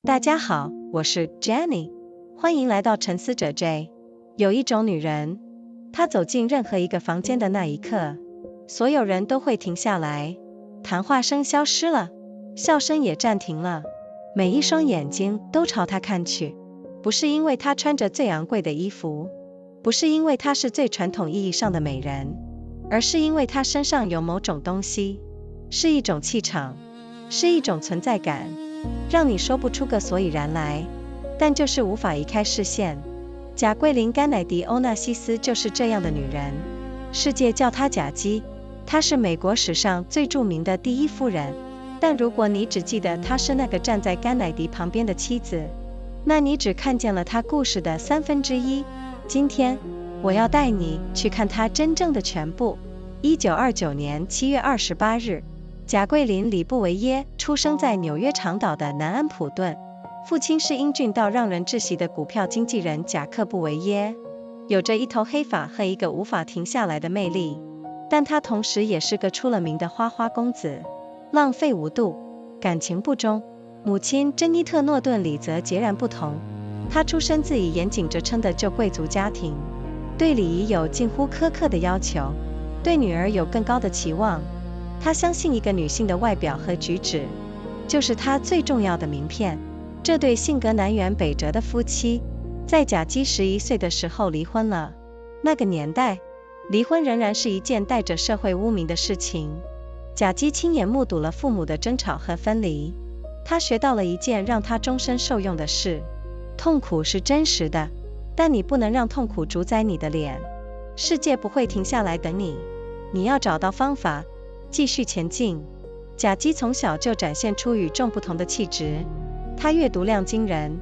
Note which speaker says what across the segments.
Speaker 1: 大家好，我是 Jenny， 欢迎来到沉思者 J。 有一种女人，她走进任何一个房间的那一刻，所有人都会停下来，谈话声消失了，笑声也暂停了，每一双眼睛都朝她看去，不是因为她穿着最昂贵的衣服，不是因为她是最传统意义上的美人，而是因为她身上有某种东西，是一种气场，是一种存在感，让你说不出个所以然来，但就是无法移开视线。贾桂琳甘迺迪欧纳西斯就是这样的女人，世界叫她贾姬，她是美国史上最著名的第一夫人，但如果你只记得她是那个站在甘迺迪旁边的妻子，那你只看见了她故事的1/3。今天我要带你去看她真正的全部。1929年7月28日，贾桂琳·里布维耶出生在纽约长岛的南安普顿，父亲是英俊到让人窒息的股票经纪人贾克布维耶，有着一头黑发和一个无法停下来的魅力，但他同时也是个出了名的花花公子，浪费无度，感情不忠。母亲珍妮特·诺顿里则截然不同，她出身自以严谨着称的旧贵族家庭，对礼仪有近乎苛刻的要求，对女儿有更高的期望。她相信一个女性的外表和举止就是她最重要的名片。这对性格南辕北辙的夫妻在贾姬11岁的时候离婚了。那个年代，离婚仍然是一件带着社会污名的事情。贾姬亲眼目睹了父母的争吵和分离，她学到了一件让她终身受用的事：痛苦是真实的，但你不能让痛苦主宰你的脸。世界不会停下来等你，你要找到方法继续前进。贾姬从小就展现出与众不同的气质，她阅读量惊人，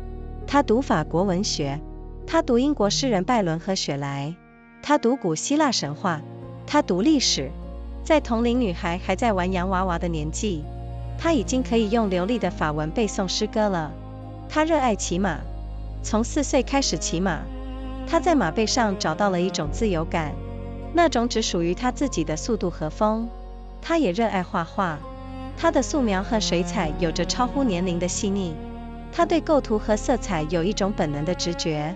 Speaker 1: 她读法国文学，她读英国诗人拜伦和雪莱，她读古希腊神话，她读历史。在同龄女孩还在玩洋娃娃的年纪，她已经可以用流利的法文背诵诗歌了。她热爱骑马，从4岁开始骑马，她在马背上找到了一种自由感，那种只属于她自己的速度和风。她也热爱画画，她的素描和水彩有着超乎年龄的细腻，她对构图和色彩有一种本能的直觉，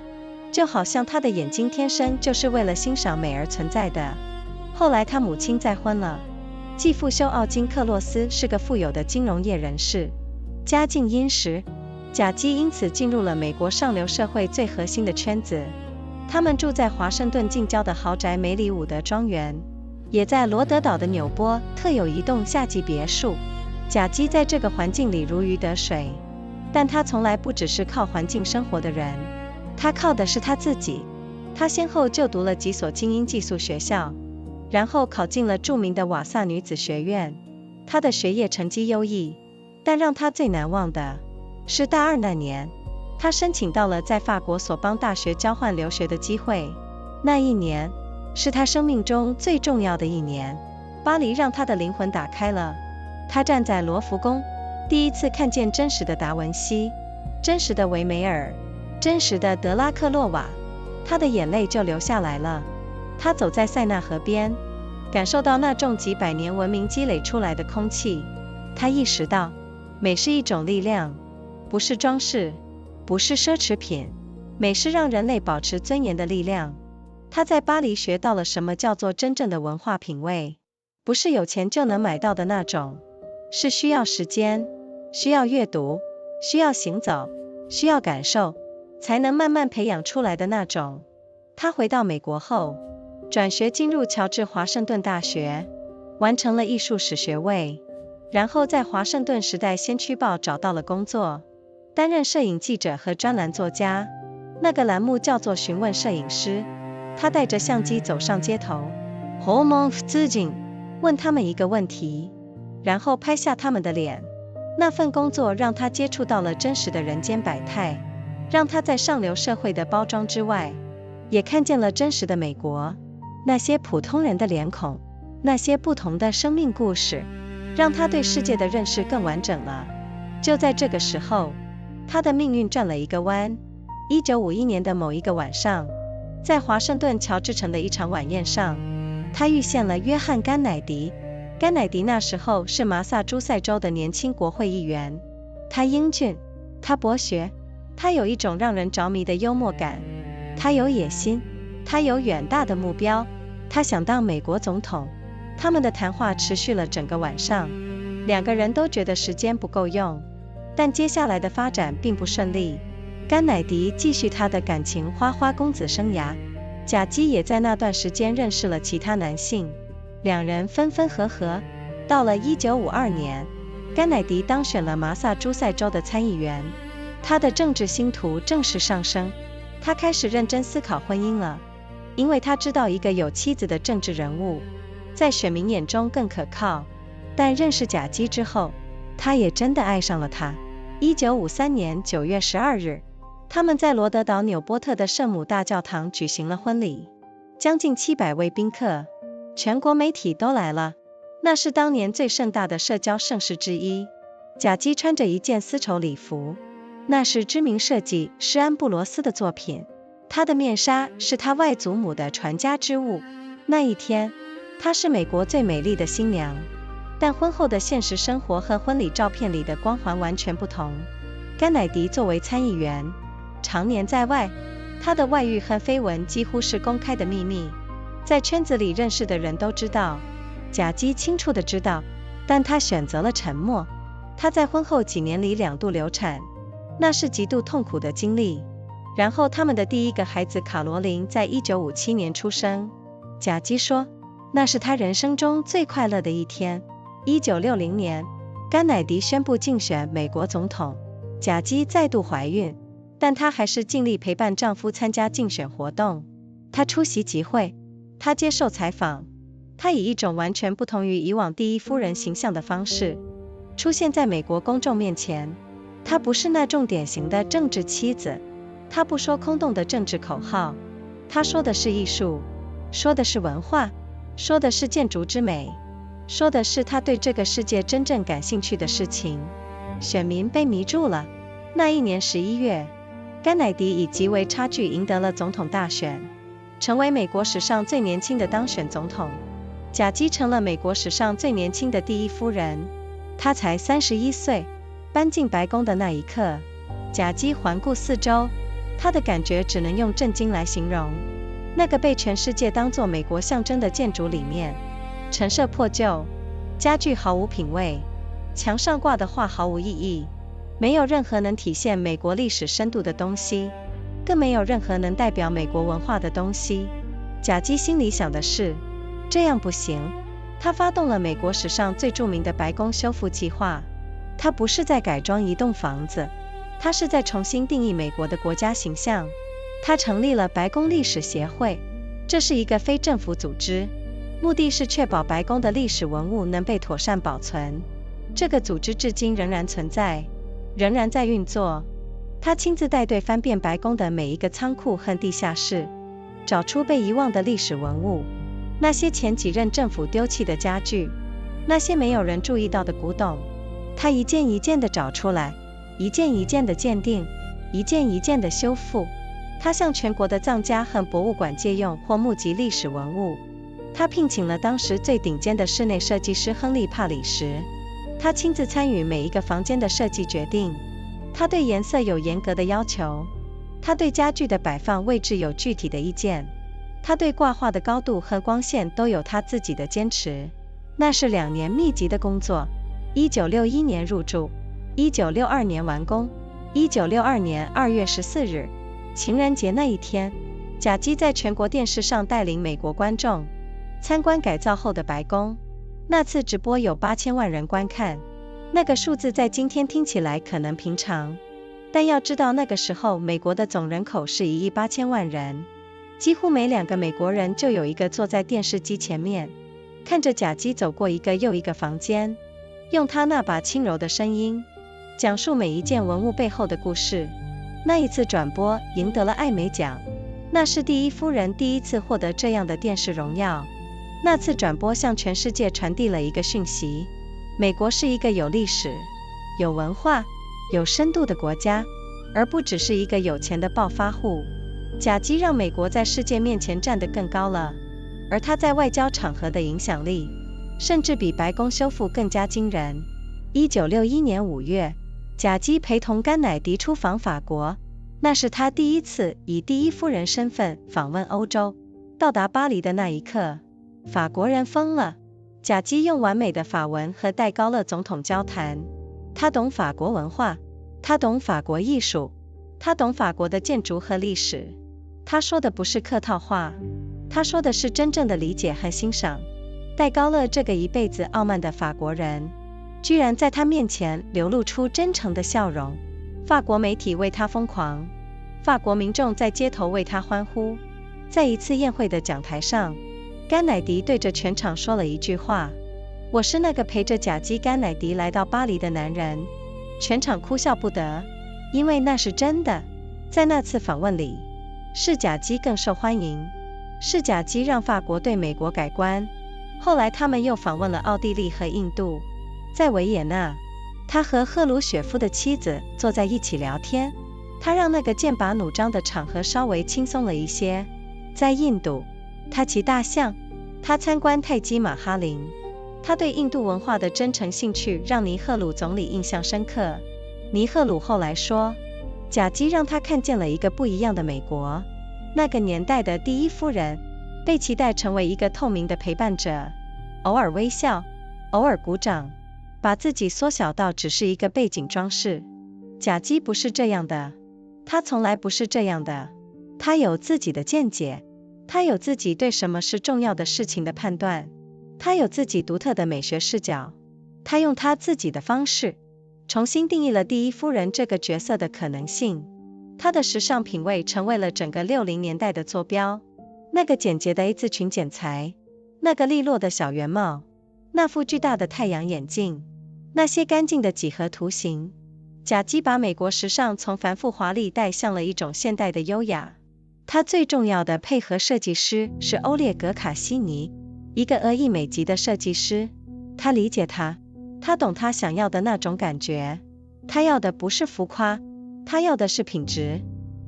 Speaker 1: 就好像她的眼睛天生就是为了欣赏美而存在的。后来她母亲再婚了，继父休奥金·克洛斯是个富有的金融业人士，家境殷实，贾姬因此进入了美国上流社会最核心的圈子。他们住在华盛顿近郊的豪宅梅里伍德庄园，也在罗德岛的纽波特有一栋夏季别墅。贾姬在这个环境里如鱼得水，但她从来不只是靠环境生活的人，她靠的是她自己。她先后就读了几所精英寄宿学校，然后考进了著名的瓦萨女子学院。她的学业成绩优异，但让她最难忘的是大2那年，她申请到了在法国索邦大学交换留学的机会。那一年是她生命中最重要的一年，巴黎让她的灵魂打开了。她站在罗浮宫，第一次看见真实的达文西，真实的维梅尔，真实的德拉克洛瓦，她的眼泪就流下来了。她走在塞纳河边，感受到那种几百年文明积累出来的空气。她意识到，美是一种力量，不是装饰，不是奢侈品，美是让人类保持尊严的力量。她在巴黎学到了什么叫做真正的文化品味，不是有钱就能买到的那种，是需要时间，需要阅读，需要行走，需要感受，才能慢慢培养出来的那种。她回到美国后，转学进入乔治华盛顿大学，完成了艺术史学位，然后在华盛顿时代先驱报找到了工作，担任摄影记者和专栏作家。那个栏目叫做询问摄影师。他带着相机走上街头，问他们一个问题，然后拍下他们的脸。那份工作让他接触到了真实的人间百态，让他在上流社会的包装之外，也看见了真实的美国，那些普通人的脸孔，那些不同的生命故事，让他对世界的认识更完整了。就在这个时候，他的命运转了一个弯。1951年的某一个晚上，在华盛顿乔治城的一场晚宴上，他遇见了约翰·甘迺迪。甘迺迪那时候是麻萨诸塞州的年轻国会议员，他英俊、他博学，他有一种让人着迷的幽默感，他有野心，他有远大的目标，他想当美国总统。他们的谈话持续了整个晚上，两个人都觉得时间不够用，但接下来的发展并不顺利。甘乃迪继续他的感情花花公子生涯，贾姬也在那段时间认识了其他男性，两人分分合合。到了1952年，甘乃迪当选了麻萨诸塞州的参议员，他的政治星途正式上升。他开始认真思考婚姻了，因为他知道一个有妻子的政治人物在选民眼中更可靠。但认识贾姬之后，他也真的爱上了她。1953年9月12日，他们在罗德岛纽波特的圣母大教堂举行了婚礼，将近700位宾客，全国媒体都来了，那是当年最盛大的社交盛事之一。贾姬穿着一件丝绸礼服，那是知名设计师安布罗斯的作品，她的面纱是她外祖母的传家之物。那一天，她是美国最美丽的新娘，但婚后的现实生活和婚礼照片里的光环完全不同。甘乃迪作为参议员，常年在外，他的外遇和绯闻几乎是公开的秘密，在圈子里认识的人都知道，贾姬清楚地知道，但他选择了沉默。他在婚后几年里2度流产，那是极度痛苦的经历。然后他们的第一个孩子卡罗琳在1957年出生。贾姬说，那是他人生中最快乐的一天。1960年，甘乃迪宣布竞选美国总统，贾姬再度怀孕，但她还是尽力陪伴丈夫参加竞选活动。她出席集会，她接受采访，她以一种完全不同于以往第一夫人形象的方式出现在美国公众面前。她不是那种典型的政治妻子，她不说空洞的政治口号，她说的是艺术，说的是文化，说的是建筑之美，说的是她对这个世界真正感兴趣的事情。选民被迷住了。那一年11月，甘乃迪以极为差距赢得了总统大选，成为美国史上最年轻的当选总统。贾姬成了美国史上最年轻的第一夫人，她才31岁。搬进白宫的那一刻，贾姬环顾四周，她的感觉只能用震惊来形容。那个被全世界当作美国象征的建筑里面，陈设破旧，家具毫无品味，墙上挂的画毫无意义，没有任何能体现美国历史深度的东西，更没有任何能代表美国文化的东西。贾姬心里想的是，这样不行。她发动了美国史上最著名的白宫修复计划。她不是在改装一栋房子，她是在重新定义美国的国家形象。她成立了白宫历史协会，这是一个非政府组织，目的是确保白宫的历史文物能被妥善保存。这个组织至今仍然存在，仍然在运作。他亲自带队翻遍白宫的每一个仓库和地下室，找出被遗忘的历史文物，那些前几任政府丢弃的家具，那些没有人注意到的古董，他一件一件地找出来，一件一件地鉴定，一件一件地修复。他向全国的藏家和博物馆借用或募集历史文物。他聘请了当时最顶尖的室内设计师亨利·帕里什，他亲自参与每一个房间的设计决定。他对颜色有严格的要求，他对家具的摆放位置有具体的意见，他对挂画的高度和光线都有他自己的坚持。那是2年密集的工作。1961年入住，1962年完工。1962年2月14日，情人节那一天，贾姬在全国电视上带领美国观众参观改造后的白宫。那次直播有8000万人观看，那个数字在今天听起来可能平常，但要知道那个时候美国的总人口是1亿8000万人，几乎每2个美国人就有一个坐在电视机前面，看着贾姬走过一个又一个房间，用她那把轻柔的声音讲述每一件文物背后的故事。那一次转播赢得了艾美奖，那是第一夫人第一次获得这样的电视荣耀。那次转播向全世界传递了一个讯息，美国是一个有历史、有文化、有深度的国家，而不只是一个有钱的暴发户。贾姬让美国在世界面前站得更高了，而他在外交场合的影响力甚至比白宫修复更加惊人。1961年5月，賈姬陪同甘乃迪出访法国，那是她第一次以第一夫人身份访问欧洲。到达巴黎的那一刻，法国人疯了。賈姬用完美的法文和戴高乐总统交谈，他懂法国文化，他懂法国艺术，他懂法国的建筑和历史。他说的不是客套话，他说的是真正的理解和欣赏。戴高乐这个一辈子傲慢的法国人，居然在他面前流露出真诚的笑容。法国媒体为他疯狂，法国民众在街头为他欢呼。在一次宴会的讲台上，甘乃迪对着全场说了一句话：我是那个陪着賈姬甘乃迪来到巴黎的男人。全场哭笑不得，因为那是真的。在那次访问里，是賈姬更受欢迎，是賈姬让法国对美国改观。后来他们又访问了奥地利和印度。在维也纳，他和赫鲁雪夫的妻子坐在一起聊天，他让那个剑拔弩张的场合稍微轻松了一些。在印度，他骑大象，他参观泰姬玛哈陵，他对印度文化的真诚兴趣让尼赫鲁总理印象深刻。尼赫鲁后来说，賈姬让他看见了一个不一样的美国。那个年代的第一夫人被期待成为一个透明的陪伴者，偶尔微笑，偶尔鼓掌，把自己缩小到只是一个背景装饰。賈姬不是这样的，她从来不是这样的。她有自己的见解，她有自己对什么是重要的事情的判断，她有自己独特的美学视角，她用她自己的方式重新定义了第一夫人这个角色的可能性。她的时尚品味成为了整个60年代的坐标。那个简洁的 A 字裙剪裁，那个利落的小圆帽，那副巨大的太阳眼镜，那些干净的几何图形。賈姬把美国时尚从繁复华丽带向了一种现代的优雅。她最重要的配合设计师是欧列格·卡西尼，一个俄裔美籍的设计师。他理解她，他懂她想要的那种感觉。他要的不是浮夸，他要的是品质，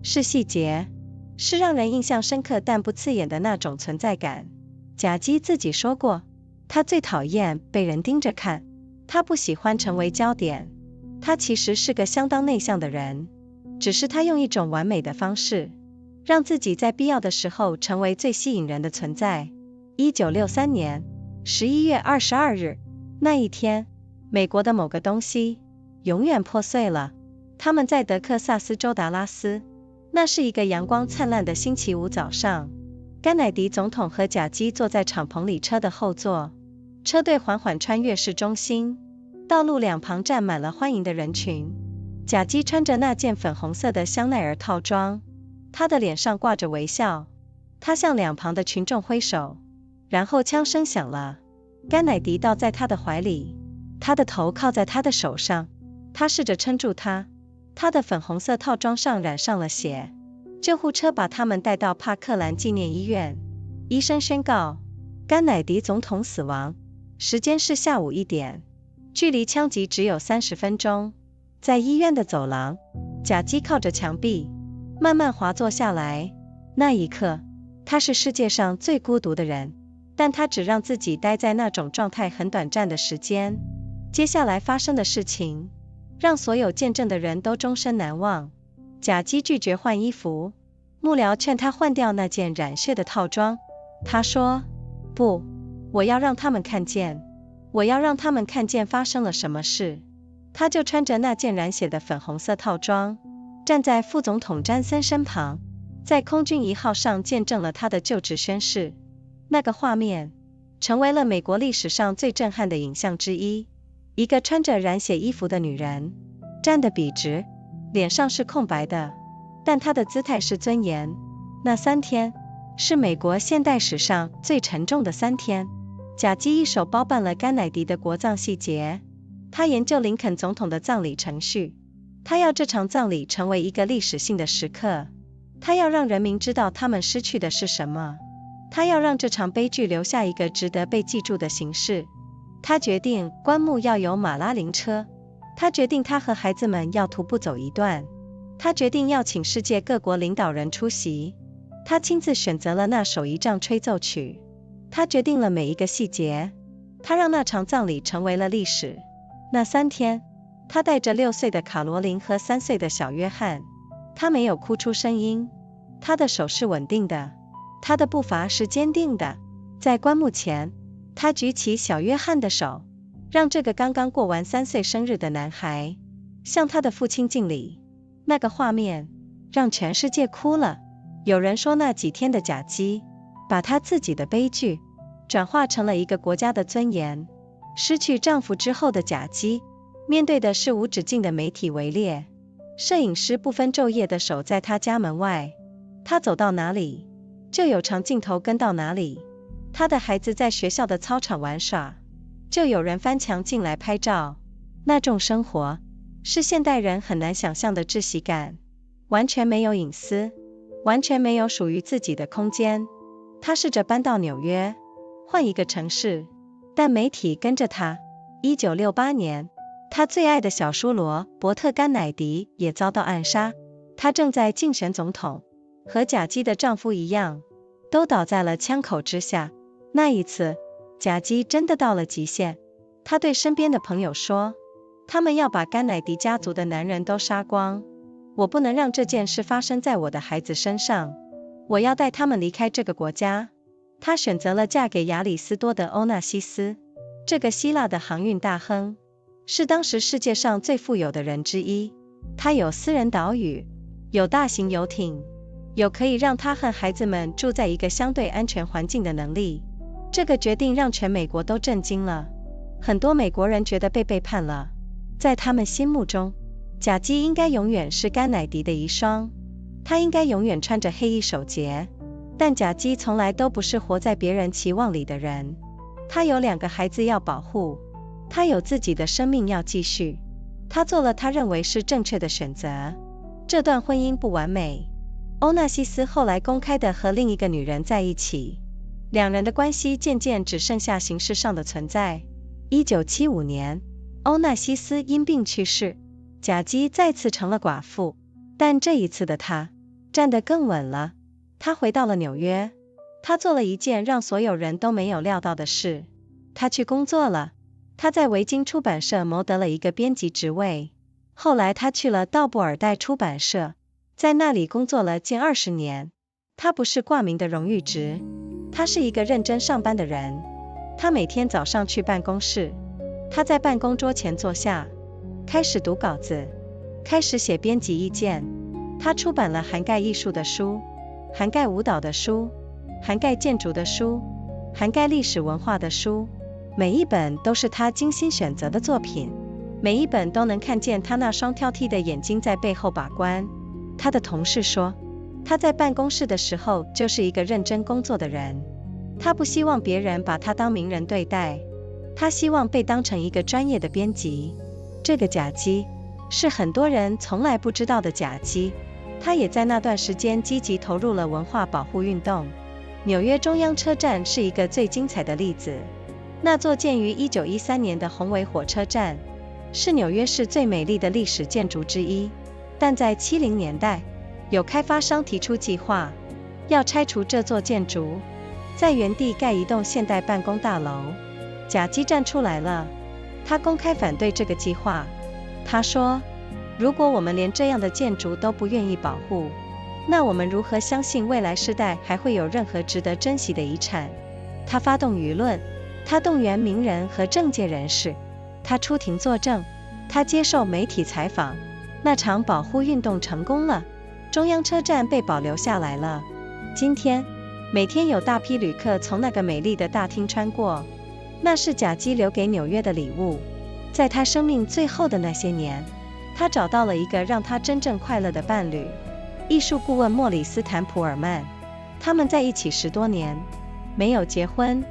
Speaker 1: 是细节，是让人印象深刻但不刺眼的那种存在感。賈姬自己说过，她最讨厌被人盯着看，她不喜欢成为焦点。她其实是个相当内向的人，只是她用一种完美的方式，让自己在必要的时候成为最吸引人的存在。1963年11月22日，那一天，美国的某个东西永远破碎了。他们在德克萨斯州达拉斯，那是一个阳光灿烂的星期五早上。甘乃迪总统和賈姬坐在敞篷里车的后座，车队缓缓穿越市中心，道路两旁站满了欢迎的人群。賈姬穿着那件粉红色的香奈儿套装，她的脸上挂着微笑，她向两旁的群众挥手，然后枪声响了。甘乃迪倒在她的怀里，他的头靠在她的手上，他试着撑住她。她的粉红色套装上染上了血。救护车把他们带到帕克兰纪念医院，医生宣告甘乃迪总统死亡，时间是下午1点，距离枪击只有30分钟。在医院的走廊，賈姬靠着墙壁，慢慢滑坐下来。那一刻，他是世界上最孤独的人，但他只让自己待在那种状态很短暂的时间。接下来发生的事情，让所有见证的人都终身难忘。賈姬拒绝换衣服，幕僚劝她换掉那件染血的套装。她说：不，我要让他们看见，我要让他们看见发生了什么事。她就穿着那件染血的粉红色套装，站在副总统詹森身旁，在空军1号上见证了他的就职宣誓。那个画面成为了美国历史上最震撼的影像之一。一个穿着染血衣服的女人，站得笔直，脸上是空白的，但她的姿态是尊严。那3天是美国现代史上最沉重的3天。賈姬一手包办了甘乃迪的国葬细节，她研究林肯总统的葬礼程序，她要这场葬礼成为一个历史性的时刻，她要让人民知道他们失去的是什么，她要让这场悲剧留下一个值得被记住的形式。她决定棺木要有马拉灵车，她决定她和孩子们要徒步走一段，她决定要请世界各国领导人出席，她亲自选择了那首仪仗吹奏曲，她决定了每一个细节，她让那场葬礼成为了历史。那3天，他带着6岁的卡罗琳和3岁的小约翰。他没有哭出声音，他的手是稳定的，他的步伐是坚定的。在棺木前，他举起小约翰的手，让这个刚刚过完3岁生日的男孩向他的父亲敬礼。那个画面让全世界哭了。有人说那几天的賈姬把她自己的悲剧转化成了一个国家的尊严。失去丈夫之后的賈姬面对的是无止境的媒体围猎，摄影师不分昼夜地守在她家门外，她走到哪里就有长镜头跟到哪里。她的孩子在学校的操场玩耍，就有人翻墙进来拍照。那种生活是现代人很难想象的窒息感，完全没有隐私，完全没有属于自己的空间。她试着搬到纽约，换一个城市，但媒体跟着她。1968年，她最爱的小叔罗伯特·甘乃迪也遭到暗杀。她正在竞选总统，和賈姬的丈夫一样，都倒在了枪口之下。那一次，賈姬真的到了极限。她对身边的朋友说，他们要把甘乃迪家族的男人都杀光，我不能让这件事发生在我的孩子身上，我要带他们离开这个国家。她选择了嫁给亚里斯多德·欧纳西斯，这个希腊的航运大亨，是当时世界上最富有的人之一。他有私人岛屿，有大型游艇，有可以让他和孩子们住在一个相对安全环境的能力。这个决定让全美国都震惊了，很多美国人觉得被背叛了。在他们心目中，賈姬应该永远是甘乃迪的遗孀，她应该永远穿着黑衣手结。但賈姬从来都不是活在别人期望里的人，她有2个孩子要保护，她有自己的生命要继续，她做了她认为是正确的选择。这段婚姻不完美，欧纳西斯后来公开地和另一个女人在一起，2人的关系渐渐只剩下形式上的存在。1975年，欧纳西斯因病去世，賈姬再次成了寡妇，但这一次的她站得更稳了。她回到了纽约，她做了一件让所有人都没有料到的事，她去工作了。她在维京出版社谋得了一个编辑职位，后来她去了道布尔代出版社，在那里工作了近20年。她不是挂名的荣誉职，她是一个认真上班的人。她每天早上去办公室，她在办公桌前坐下，开始读稿子，开始写编辑意见。她出版了涵盖艺术的书，涵盖舞蹈的书，涵盖建筑的书，涵盖历史文化的书，每一本都是她精心选择的作品，每一本都能看见她那双挑剔的眼睛在背后把关。她的同事说，她在办公室的时候就是一个认真工作的人，她不希望别人把她当名人对待，她希望被当成一个专业的编辑。这个賈姬是很多人从来不知道的賈姬，她也在那段时间积极投入了文化保护运动。纽约中央车站是一个最精彩的例子，那座建于1913年的宏伟火车站是纽约市最美丽的历史建筑之一，但在70年代，有开发商提出计划，要拆除这座建筑，在原地盖一栋现代办公大楼。賈姬站出来了，他公开反对这个计划。他说，如果我们连这样的建筑都不愿意保护，那我们如何相信未来世代还会有任何值得珍惜的遗产？他发动舆论，他动员名人和政界人士，他出庭作证，他接受媒体采访。那场保护运动成功了，中央车站被保留下来了。今天，每天有大批旅客从那个美丽的大厅穿过，那是賈姬留给纽约的礼物。在他生命最后的那些年，他找到了一个让他真正快乐的伴侣，艺术顾问莫里斯·坦普尔曼。他们在一起10多年，没有结婚，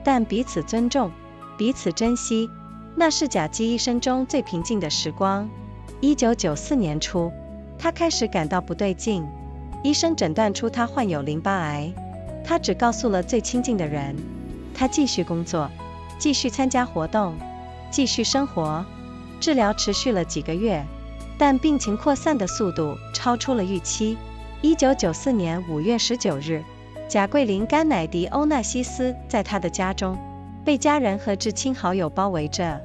Speaker 1: 但彼此尊重，彼此珍惜。那是賈姬一生中最平静的时光。1994年初，他开始感到不对劲，医生诊断出他患有淋巴癌。他只告诉了最亲近的人。他继续工作，继续参加活动，继续生活。治疗持续了几个月，但病情扩散的速度超出了预期。1994年5月19日，贾桂琳甘乃迪欧纳西斯在他的家中，被家人和至亲好友包围着，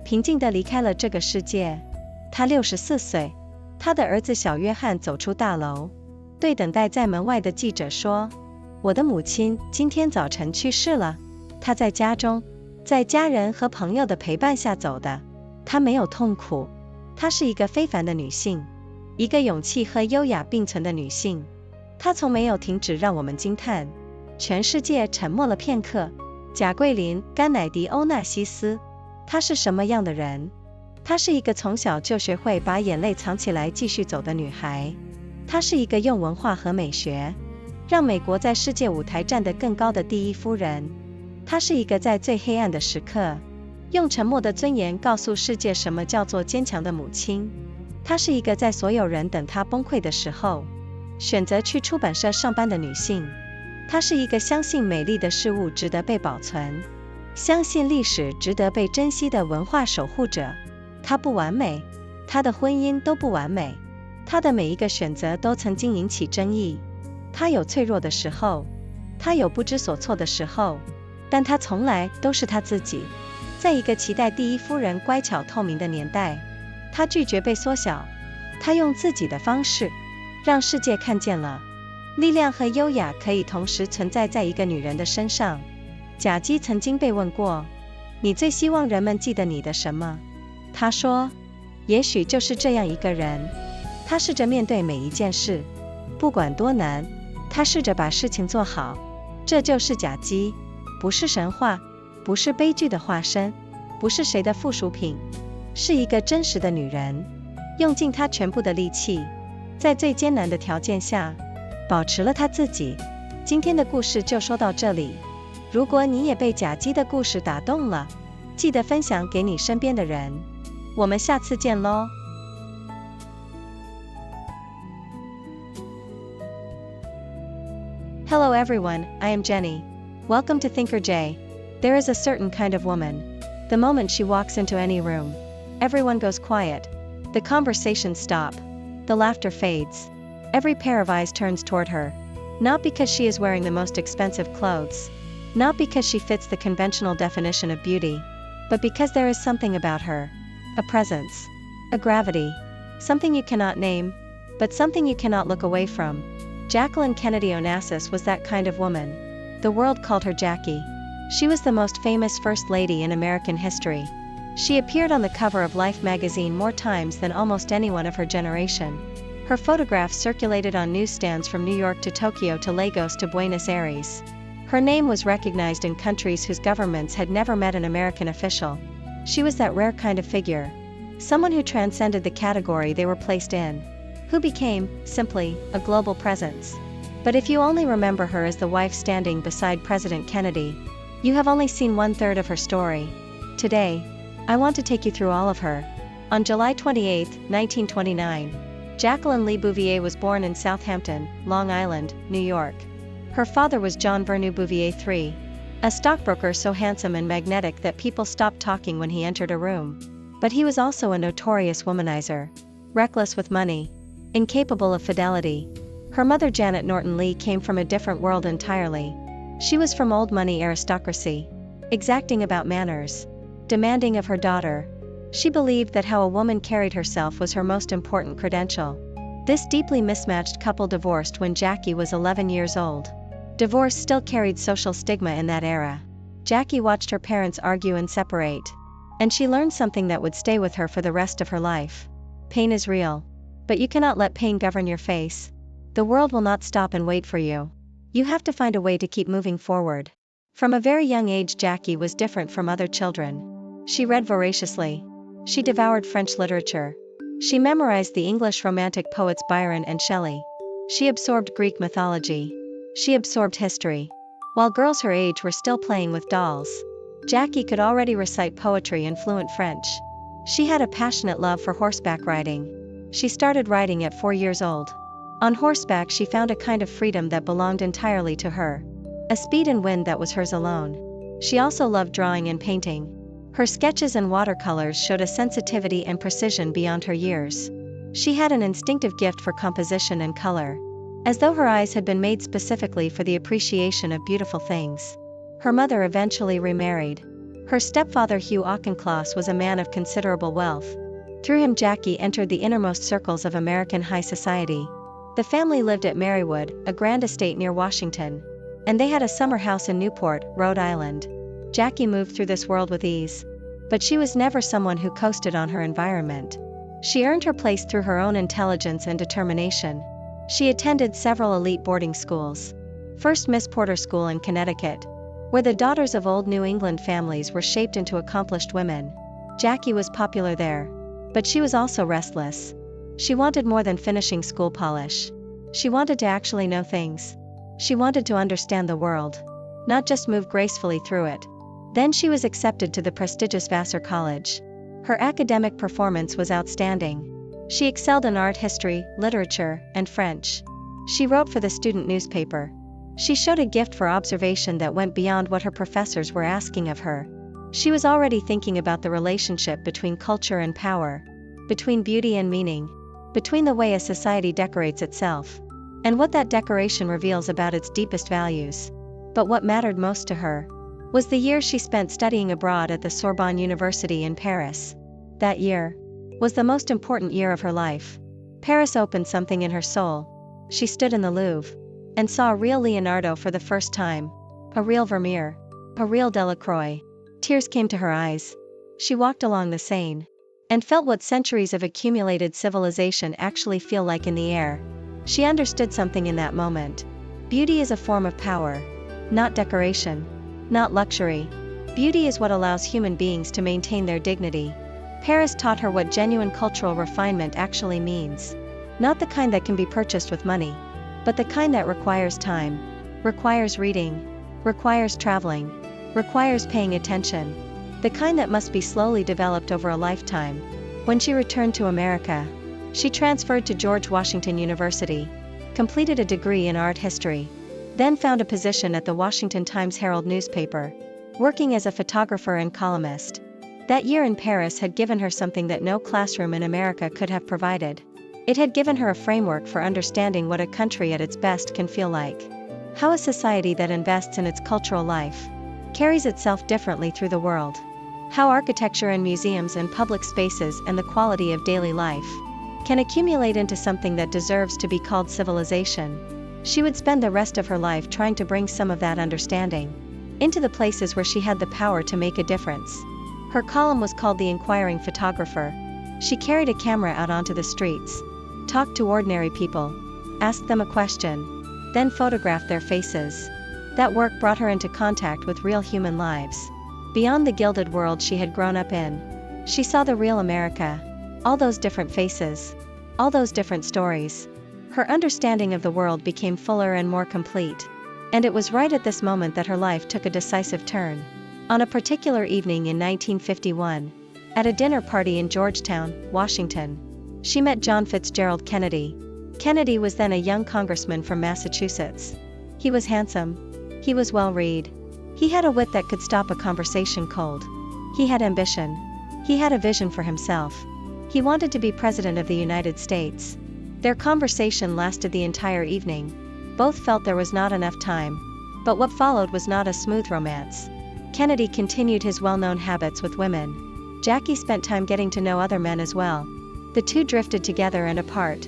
Speaker 1: 平静地离开了这个世界。她64岁。她的儿子小约翰走出大楼，对等待在门外的记者说：“我的母亲今天早晨去世了。她在家中，在家人和朋友的陪伴下走的。她没有痛苦。她是一个非凡的女性，一个勇气和优雅并存的女性。她从没有停止让我们惊叹。”全世界沉默了片刻。贾桂琳·甘迺迪欧纳西斯，她是什么样的人？她是一个从小就学会把眼泪藏起来继续走的女孩。她是一个用文化和美学让美国在世界舞台站得更高的第一夫人。她是一个在最黑暗的时刻用沉默的尊严告诉世界什么叫做坚强的母亲。她是一个在所有人等她崩溃的时候选择去出版社上班的女性。她是一个相信美丽的事物值得被保存，相信历史值得被珍惜的文化守护者。她不完美，她的婚姻都不完美，她的每一个选择都曾经引起争议。她有脆弱的时候，她有不知所措的时候，但她从来都是她自己。在一个期待第一夫人乖巧透明的年代，她拒绝被缩小，她用自己的方式让世界看见了力量和优雅可以同时存在在一个女人的身上。贾姬曾经被问过：“你最希望人们记得你的什么？”她说：“也许就是这样一个人。”她试着面对每一件事，不管多难，她试着把事情做好。这就是贾姬，不是神话，不是悲剧的化身，不是谁的附属品，是一个真实的女人，用尽她全部的力气，在最艰难的条件下保持了她自己。今天的故事就说到这里。如果你也被贾姬的故事打动了，记得分享给你身边的人。我们下次见咯。Hello everyone, I am Jenny. Welcome to Thinker J. There is a certain kind of woman. The moment she walks into any room, everyone goes quiet. The conversations stop. The laughter fades. Every pair of eyes turns toward her. Not because she is wearing the most expensive clothes. Not because she fits the conventional definition of beauty. But because there is something about her. A presence. A gravity. Something you cannot name, but something you cannot look away from. Jacqueline Kennedy Onassis was that kind of woman. The world called her Jackie. She was the most famous First Lady in American history. She appeared on the cover of Life magazine more times than almost anyone of her generation. Her photographs circulated on newsstands from New York to Tokyo to Lagos to Buenos Aires. Her name was recognized in countries whose governments had never met an American official. She was that rare kind of figure. Someone who transcended the category they were placed in. Who became, simply, a global presence. But if you only remember her as the wife standing beside President Kennedy, you have only seen 1/3 of her story. Today, I want to take you through all of her. On July 28, 1929, Jacqueline Lee Bouvier was born in Southampton, Long Island, New York. Her father was John Vernou Bouvier III, a stockbroker so handsome and magnetic that people stopped talking when he entered a room. But he was also a notorious womanizer, reckless with money, incapable of fidelity. Her mother Janet Norton Lee came from a different world entirely. She was from old money aristocracy, exacting about manners, demanding of her daughter. She believed that how a woman carried herself was her most important credential. This deeply mismatched couple divorced when Jackie was 11 years old. Divorce still carried social stigma in that era. Jackie watched her parents argue and separate. And she learned something that would stay with her for the rest of her life. Pain is real. But you cannot let pain govern your face. The world will not stop and wait for you. You have to find a way to keep moving forward. From a very young age, Jackie was different from other children. She read voraciously. She devoured French literature. She memorized the English Romantic poets Byron and Shelley. She absorbed Greek mythology. She absorbed history. While girls her age were still playing with dolls, Jackie could already recite poetry in fluent French. She had a passionate love for horseback riding. She started riding at 4 years old. On horseback she found a kind of freedom that belonged entirely to her. A speed and wind that was hers alone. She also loved drawing and painting. Her sketches and watercolors showed a sensitivity and precision beyond her years. She had an instinctive gift for composition and color, as though her eyes had been made specifically for the appreciation of beautiful things. Her mother eventually remarried. Her stepfather Hugh Auchincloss was a man of considerable wealth. Through him, Jackie entered the innermost circles of American high society. The family lived at Marywood, a grand estate near Washington, and they had a summer house in Newport, Rhode Island. Jackie moved through this world with ease. But she was never someone who coasted on her environment. She earned her place through her own intelligence and determination. She attended several elite boarding schools. First, Miss Porter School in Connecticut, where the daughters of old New England families were shaped into accomplished women. Jackie was popular there. But she was also restless. She wanted more than finishing school polish. She wanted to actually know things. She wanted to understand the world, not just move gracefully through it. Then she was accepted to the prestigious Vassar College. Her academic performance was outstanding. She excelled in art history, literature, and French. She wrote for the student newspaper. She showed a gift for observation that went beyond what her professors were asking of her. She was already thinking about the relationship between culture and power, between beauty and meaning, between the way a society decorates itself, and what that decoration reveals about its deepest values. But what mattered most to her was the year she spent studying abroad at the Sorbonne University in Paris. That year was the most important year of her life. Paris opened something in her soul. She stood in the Louvre and saw a real Leonardo for the first time, a real Vermeer, a real Delacroix. Tears came to her eyes. She walked along the Seine and felt what centuries of accumulated civilization actually feel like in the air. She understood something in that moment. Beauty is a form of power, not decoration, not luxury. Beauty is what allows human beings to maintain their dignity. Paris taught her what genuine cultural refinement actually means. Not the kind that can be purchased with money, but the kind that requires time, requires reading, requires traveling, requires paying attention. The kind that must be slowly developed over a lifetime. When she returned to America, she transferred to George Washington University, completed a degree in art history, then found a position at the Washington Times-Herald newspaper, working as a photographer and columnist. That year in Paris had given her something that no classroom in America could have provided. It had given her a framework for understanding what a country at its best can feel like. How a society that invests in its cultural life carries itself differently through the world. How architecture and museums and public spaces and the quality of daily life can accumulate into something that deserves to be called civilization. She would spend the rest of her life trying to bring some of that understanding into the places where she had the power to make a difference. Her column was called The Inquiring Photographer. She carried a camera out onto the streets, talked to ordinary people, asked them a question, then photographed their faces. That work brought her into contact with real human lives. Beyond the gilded world she had grown up in, she saw the real America, all those different faces, all those different stories. Her understanding of the world became fuller and more complete. And it was right at this moment that her life took a decisive turn. On a particular evening in 1951, at a dinner party in Georgetown, Washington, she met John Fitzgerald Kennedy. Kennedy was then a young congressman from Massachusetts. He was handsome. He was well-read. He had a wit that could stop a conversation cold. He had ambition. He had a vision for himself. He wanted to be President of the United States. Their conversation lasted the entire evening. Both felt there was not enough time. But what followed was not a smooth romance. Kennedy continued his well-known habits with women. Jackie spent time getting to know other men as well. The two drifted together and apart.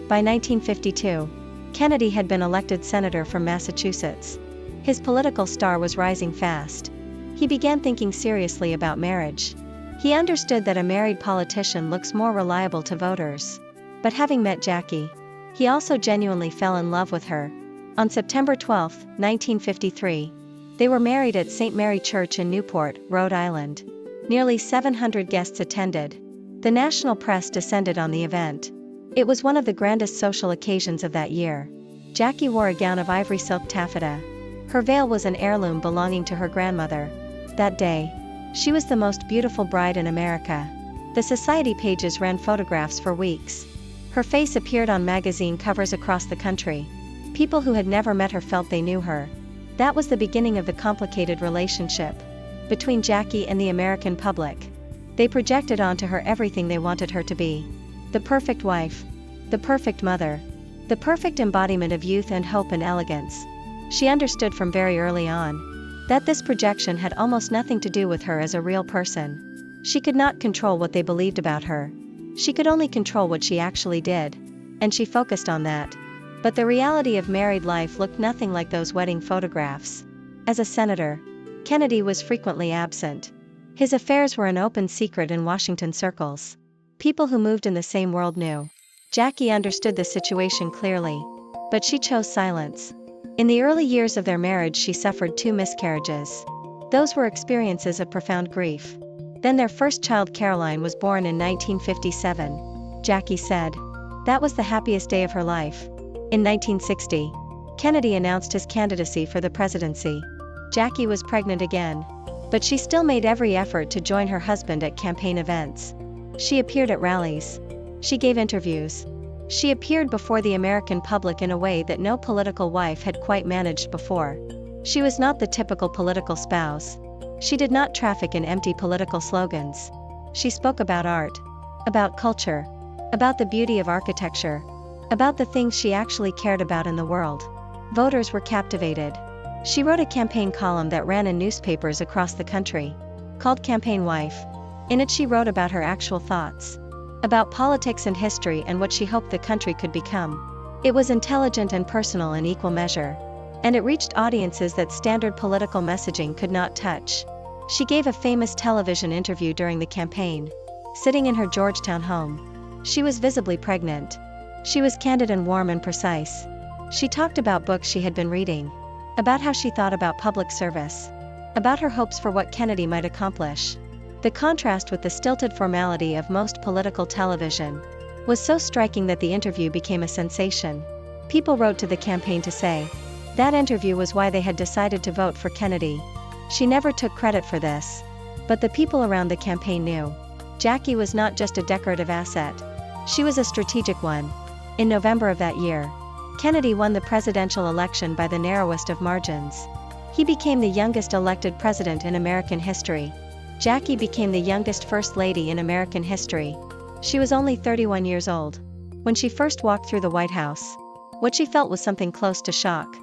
Speaker 1: By 1952, Kennedy had been elected senator from Massachusetts. His political star was rising fast. He began thinking seriously about marriage. He understood that a married politician looks more reliable to voters. But having met Jackie, he also genuinely fell in love with her. On September 12, 1953, they were married at St. Mary Church in Newport, Rhode Island. Nearly 700 guests attended. The national press descended on the event. It was one of the grandest social occasions of that year. Jackie wore a gown of ivory silk taffeta. Her veil was an heirloom belonging to her grandmother. That day, she was the most beautiful bride in America. The society pages ran photographs for weeks. Her face appeared on magazine covers across the country. People who had never met her felt they knew her. That was the beginning of the complicated relationship between Jackie and the American public. They projected onto her everything they wanted her to be. The perfect wife, the perfect mother, the perfect embodiment of youth and hope and elegance. She understood from very early on that this projection had almost nothing to do with her as a real person. She could not control what they believed about her. She could only control what she actually did, and she focused on that. But the reality of married life looked nothing like those wedding photographs. As a senator, Kennedy was frequently absent. His affairs were an open secret in Washington circles. People who moved in the same world knew. Jackie understood the situation clearly, but she chose silence. In the early years of their marriage, she suffered 2 miscarriages. Those were experiences of profound grief. Then their first child, Caroline, was born in 1957. Jackie said, "That was the happiest day of her life." In 1960, Kennedy announced his candidacy for the presidency. Jackie was pregnant again, but she still made every effort to join her husband at campaign events. She appeared at rallies. She gave interviews. She appeared before the American public in a way that no political wife had quite managed before. She was not the typical political spouse. She did not traffic in empty political slogans. She spoke about art, about culture, about the beauty of architecture, about the things she actually cared about in the world. Voters were captivated. She wrote a campaign column that ran in newspapers across the country, called Campaign Wife. In it she wrote about her actual thoughts, about politics and history and what she hoped the country could become. It was intelligent and personal in equal measure, and it reached audiences that standard political messaging could not touch. She gave a famous television interview during the campaign, sitting in her Georgetown home. She was visibly pregnant. She was candid and warm and precise. She talked about books she had been reading, about how she thought about public service, about her hopes for what Kennedy might accomplish. The contrast with the stilted formality of most political television was so striking that the interview became a sensation. People wrote to the campaign to say that interview was why they had decided to vote for Kennedy. She never took credit for this, but the people around the campaign knew. Jackie was not just a decorative asset. She was a strategic one. In November of that year, Kennedy won the presidential election by the narrowest of margins. He became the youngest elected president in American history. Jackie became the youngest First Lady in American history. She was only 31 years old when she first walked through the White House. What she felt was something close to shock.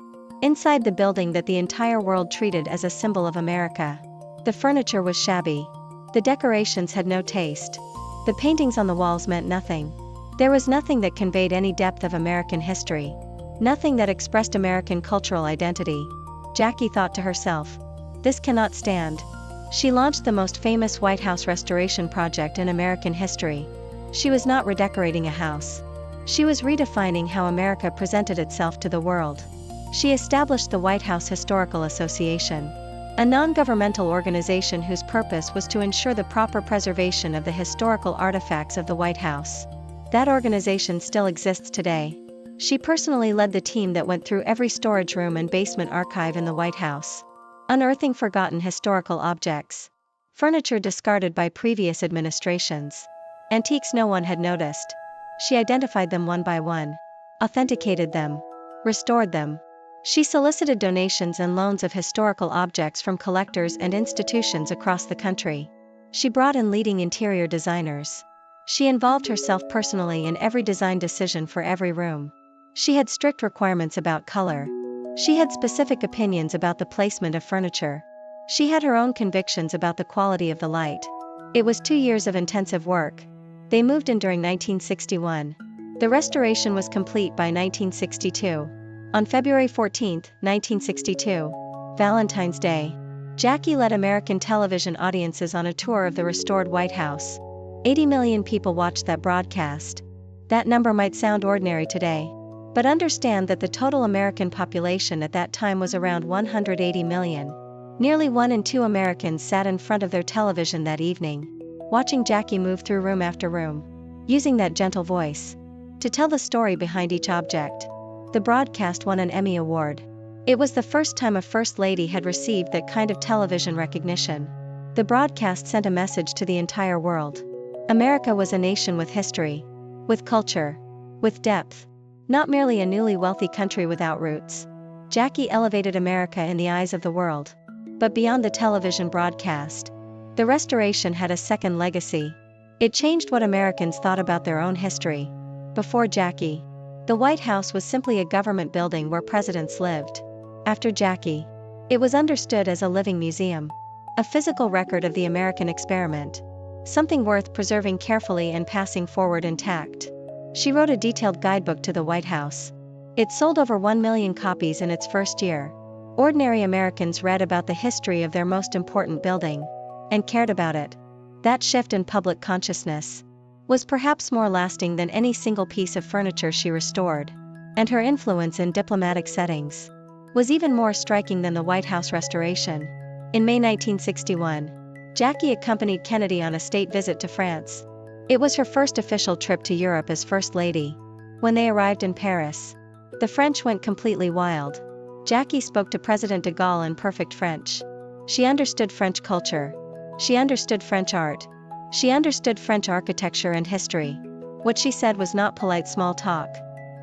Speaker 1: Inside the building that the entire world treated as a symbol of America, the furniture was shabby. The decorations had no taste. The paintings on the walls meant nothing. There was nothing that conveyed any depth of American history. Nothing that expressed American cultural identity. Jackie thought to herself, "This cannot stand." She launched the most famous White House restoration project in American history. She was not redecorating a house. She was redefining how America presented itself to the world. She established the White House Historical Association, a non-governmental organization whose purpose was to ensure the proper preservation of the historical artifacts of the White House. That organization still exists today. She personally led the team that went through every storage room and basement archive in the White House, unearthing forgotten historical objects, furniture discarded by previous administrations, antiques no one had noticed. She identified them one by one, authenticated them, restored them. She solicited donations and loans of historical objects from collectors and institutions across the country. She brought in leading interior designers. She involved herself personally in every design decision for every room. She had strict requirements about color. She had specific opinions about the placement of furniture. She had her own convictions about the quality of the light. It was 2 years of intensive work. They moved in during 1961. The restoration was complete by 1962. On February 14, 1962, Valentine's Day, Jackie led American television audiences on a tour of the restored White House. 80 million people watched that broadcast. That number might sound ordinary today, but understand that the total American population at that time was around 180 million. Nearly 1 in 2 Americans sat in front of their television that evening, watching Jackie move through room after room, using that gentle voice to tell the story behind each object. The broadcast won an Emmy Award. It was the first time a First Lady had received that kind of television recognition. The broadcast sent a message to the entire world. America was a nation with history, with culture, with depth, not merely a newly wealthy country without roots. Jackie elevated America in the eyes of the world. But beyond the television broadcast, the restoration had a second legacy. It changed what Americans thought about their own history. Before Jackie, the White House was simply a government building where presidents lived. After Jackie, it was understood as a living museum, a physical record of the American experiment. something worth preserving carefully and passing forward intact. She wrote a detailed guidebook to the White House. It sold over 1 million copies in its first year. Ordinary Americans read about the history of their most important building and cared about it. That shift in public consciousness was perhaps more lasting than any single piece of furniture she restored, and her influence in diplomatic settings was even more striking than the White House restoration. In May 1961, Jackie accompanied Kennedy on a state visit to France. It was her first official trip to Europe as First Lady. When they arrived in Paris, the French went completely wild. Jackie spoke to President de Gaulle in perfect French. She understood French culture. She understood French art. She understood French architecture and history. What she said was not polite small talk.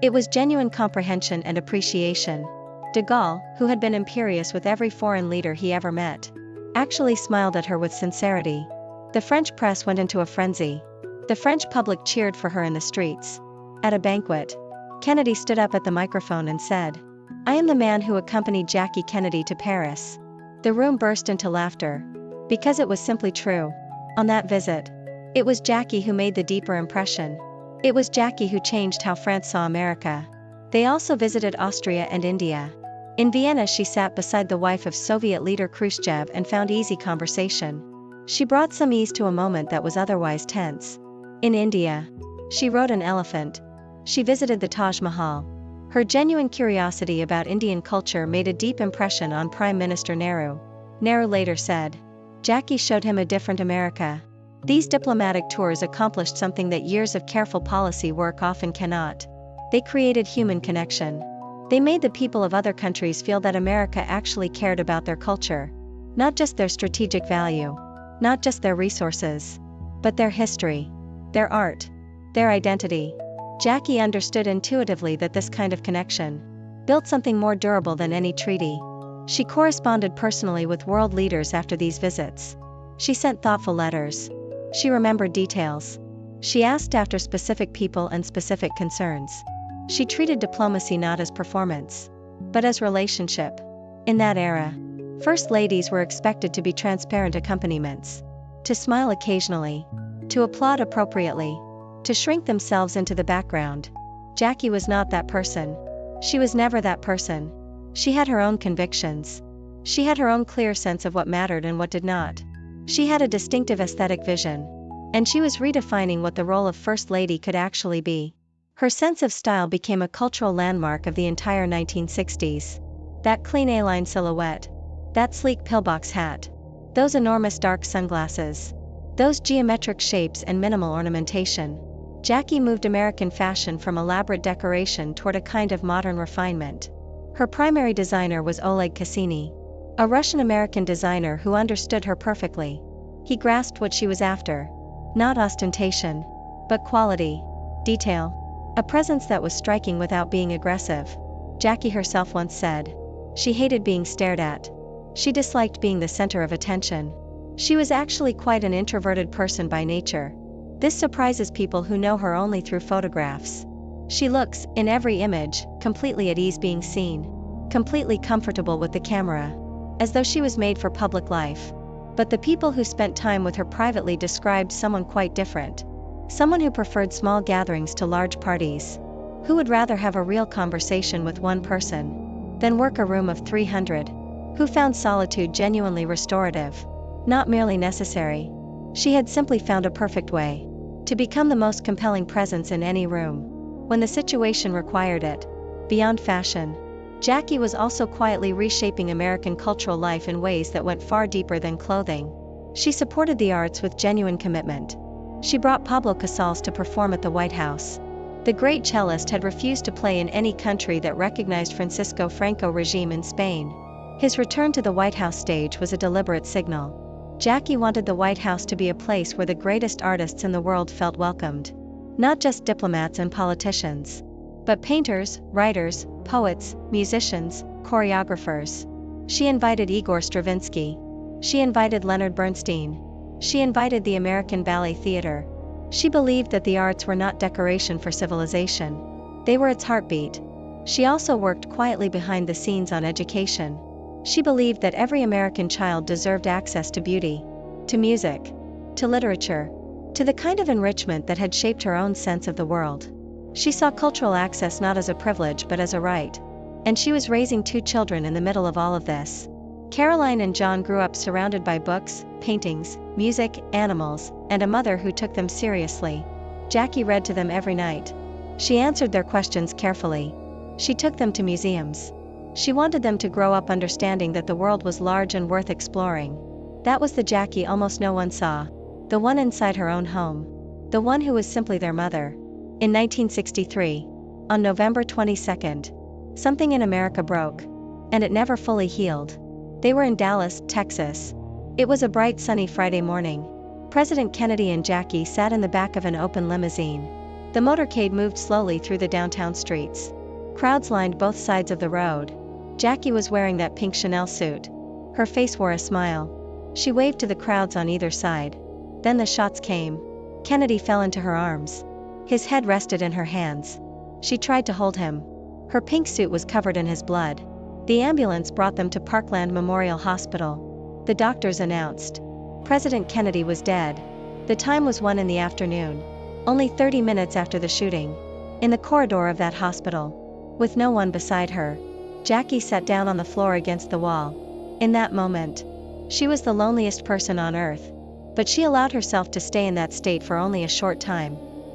Speaker 1: It was genuine comprehension and appreciation. De Gaulle, who had been imperious with every foreign leader he ever met, actually smiled at her with sincerity. The French press went into a frenzy. The French public cheered for her in the streets. At a banquet, Kennedy stood up at the microphone and said, "I am the man who accompanied Jackie Kennedy to Paris." The room burst into laughter, because it was simply true. On that visit, it was Jackie who made the deeper impression. It was Jackie who changed how France saw America. They also visited Austria and India. In Vienna, she sat beside the wife of Soviet leader Khrushchev and found easy conversation. She brought some ease to a moment that was otherwise tense. In India, she rode an elephant. She visited the Taj Mahal. Her genuine curiosity about Indian culture made a deep impression on Prime Minister Nehru. Nehru later said, "Jackie showed him a different America." These diplomatic tours accomplished something that years of careful policy work often cannot. They created human connection. They made the people of other countries feel that America actually cared about their culture. Not just their strategic value. Not just their resources. But their history. Their art. Their identity. Jackie understood intuitively that this kind of connection built something more durable than any treaty. She corresponded personally with world leaders after these visits. She sent thoughtful letters. She remembered details. She asked after specific people and specific concerns. She treated diplomacy not as performance, but as relationship. In that era, first ladies were expected to be transparent accompaniments, to smile occasionally, to applaud appropriately, to shrink themselves into the background. Jackie was not that person. She was never that person. She had her own convictions. She had her own clear sense of what mattered and what did not. She had a distinctive aesthetic vision, and she was redefining what the role of First Lady could actually be. Her sense of style became a cultural landmark of the entire 1960s. That clean A-line silhouette. That sleek pillbox hat. Those enormous dark sunglasses. Those geometric shapes and minimal ornamentation. Jackie moved American fashion from elaborate decoration toward a kind of modern refinement. Her primary designer was Oleg Cassini, a Russian-American designer who understood her perfectly. He grasped what she was after. Not ostentation, but quality, detail, a presence that was striking without being aggressive. Jackie herself once said, she hated being stared at. She disliked being the center of attention. She was actually quite an introverted person by nature. This surprises people who know her only through photographs. She looks, in every image, completely at ease being seen, completely comfortable with the camera, as though she was made for public life. But the people who spent time with her privately described someone quite different. Someone who preferred small gatherings to large parties. Who would rather have a real conversation with one person than work a room of 300. Who found solitude genuinely restorative, not merely necessary. She had simply found a perfect way to become the most compelling presence in any room, when the situation required it. Beyond fashion, Jackie was also quietly reshaping American cultural life in ways that went far deeper than clothing. She supported the arts with genuine commitment. She brought Pablo Casals to perform at the White House. The great cellist had refused to play in any country that recognized Francisco Franco regime in Spain. His return to the White House stage was a deliberate signal. Jackie wanted the White House to be a place where the greatest artists in the world felt welcomed. Not just diplomats and politicians, but painters, writers, poets, musicians, choreographers. She invited Igor Stravinsky. She invited Leonard Bernstein. She invited the American Ballet Theatre. She believed that the arts were not decoration for civilization. They were its heartbeat. She also worked quietly behind the scenes on education. She believed that every American child deserved access to beauty, to music, to literature, to the kind of enrichment that had shaped her own sense of the world. She saw cultural access not as a privilege but as a right. And she was raising 2 children in the middle of all of this. Caroline and John grew up surrounded by books, paintings, music, animals, and a mother who took them seriously. Jackie read to them every night. She answered their questions carefully. She took them to museums. She wanted them to grow up understanding that the world was large and worth exploring. That was the Jackie almost no one saw. The one inside her own home. The one who was simply their mother. In 1963, on November 22nd, something in America broke. And it never fully healed. They were in Dallas, Texas. It was a bright sunny Friday morning. President Kennedy and Jackie sat in the back of an open limousine. The motorcade moved slowly through the downtown streets. Crowds lined both sides of the road. Jackie was wearing that pink Chanel suit. Her face wore a smile. She waved to the crowds on either side. Then the shots came. Kennedy fell into her arms. His head rested in her hands. She tried to hold him. Her pink suit was covered in his blood. The ambulance brought them to Parkland Memorial Hospital. The doctors announced President Kennedy was dead. The time was 1 in the afternoon. Only 30 minutes after the shooting. In the corridor of that hospital, with no one beside her, Jackie sat down on the floor against the wall. In that moment, she was the loneliest person on earth. But she allowed herself to stay in that state for only a short time.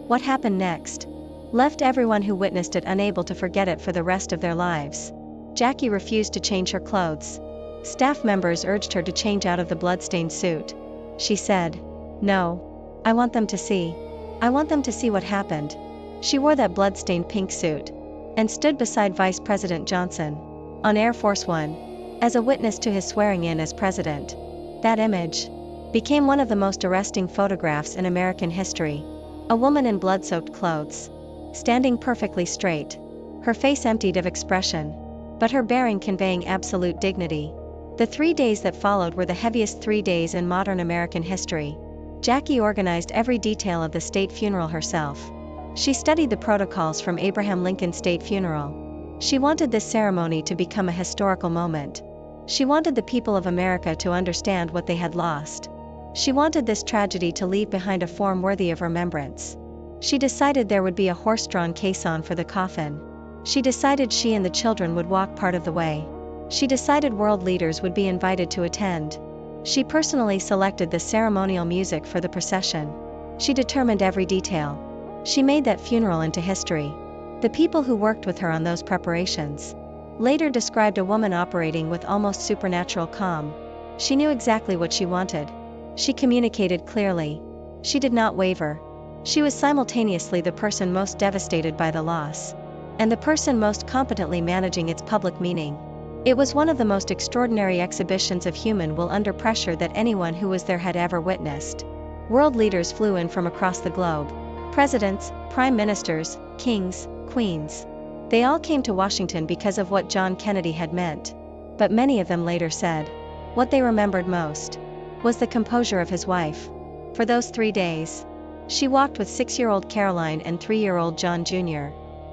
Speaker 1: What happened next left everyone who witnessed it unable to forget it for the rest of their lives. Jackie refused to change her clothes. Staff members urged her to change out of the bloodstained suit. She said, "No. I want them to see. I want them to see what happened." She wore that blood-stained pink suit and stood beside Vice President Johnson on Air Force One as a witness to his swearing in as president. That image became one of the most arresting photographs in American history. A woman in blood-soaked clothes, standing perfectly straight, her face emptied of expression, but her bearing conveying absolute dignity. The 3 days that followed were the heaviest 3 days in modern American history. Jackie organized every detail of the state funeral herself. She studied the protocols from Abraham Lincoln's state funeral. She wanted this ceremony to become a historical moment. She wanted the people of America to understand what they had lost. She wanted this tragedy to leave behind a form worthy of remembrance. She decided there would be a horse-drawn caisson for the coffin. She decided she and the children would walk part of the way. She decided world leaders would be invited to attend. She personally selected the ceremonial music for the procession. She determined every detail. She made that funeral into history. The people who worked with her on those preparations later described a woman operating with almost supernatural calm. She knew exactly what she wanted. She communicated clearly. She did not waver. She was simultaneously the person most devastated by the loss, and the person most competently managing its public meaning. It was one of the most extraordinary exhibitions of human will under pressure that anyone who was there had ever witnessed. World leaders flew in from across the globe. Presidents, prime ministers, kings, queens. They all came to Washington because of what John Kennedy had meant. But many of them later said what they remembered most was the composure of his wife. For those 3 days, she walked with 6-year-old Caroline and 3-year-old John Jr.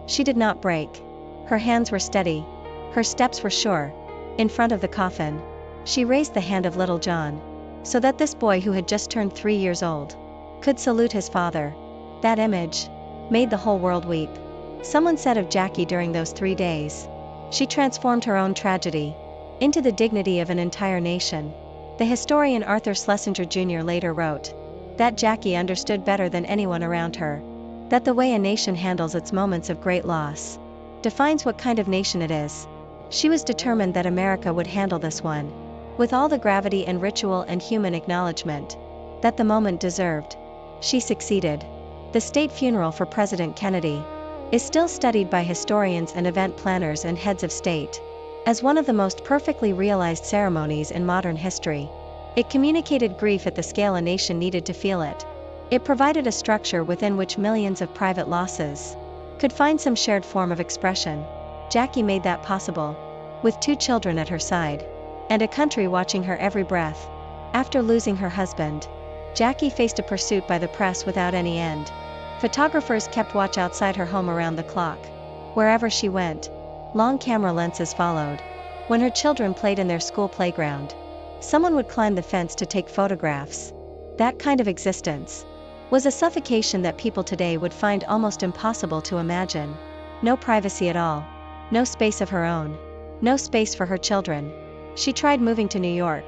Speaker 1: She did not break. Her hands were steady. Her steps were sure. In front of the coffin, she raised the hand of little John, so that this boy who had just turned 3 years old could salute his father. That image made the whole world weep. Someone said of Jackie during those 3 days, she transformed her own tragedy into the dignity of an entire nation. The historian Arthur Schlesinger Jr. later wrote that Jackie understood better than anyone around her that the way a nation handles its moments of great loss defines what kind of nation it is. She was determined that America would handle this one with all the gravity and ritual and human acknowledgement that the moment deserved. She succeeded. The state funeral for President Kennedy is still studied by historians and event planners and heads of state as one of the most perfectly realized ceremonies in modern history. It communicated grief at the scale a nation needed to feel it. It provided a structure within which millions of private losses could find some shared form of expression. Jackie made that possible, with 2 children at her side, and a country watching her every breath. After losing her husband, Jackie faced a pursuit by the press without any end. Photographers kept watch outside her home around the clock. Wherever she went, long camera lenses followed. When her children played in their school playground, someone would climb the fence to take photographs. That kind of existence was a suffocation that people today would find almost impossible to imagine. No privacy at all. No space of her own. No space for her children. She tried moving to New York,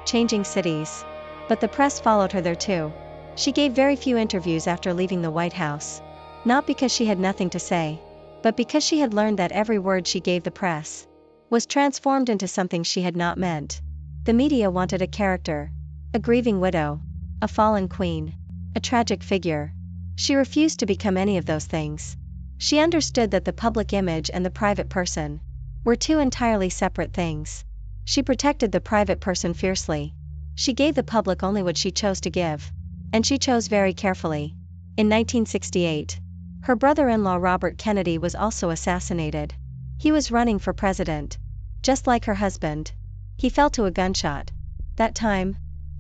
Speaker 1: changing cities. But the press followed her there too. She gave very few interviews after leaving the White House. Not because she had nothing to say, but because she had learned that every word she gave the press was transformed into something she had not meant. The media wanted a character, a grieving widow, a fallen queen, a tragic figure. She refused to become any of those things. She understood that the public image and the private person were two entirely separate things. She protected the private person fiercely. She gave the public only what she chose to give. And she chose very carefully. In 1968, her brother-in-law Robert Kennedy was also assassinated. He was running for president. Just like her husband. He fell to a gunshot. That time,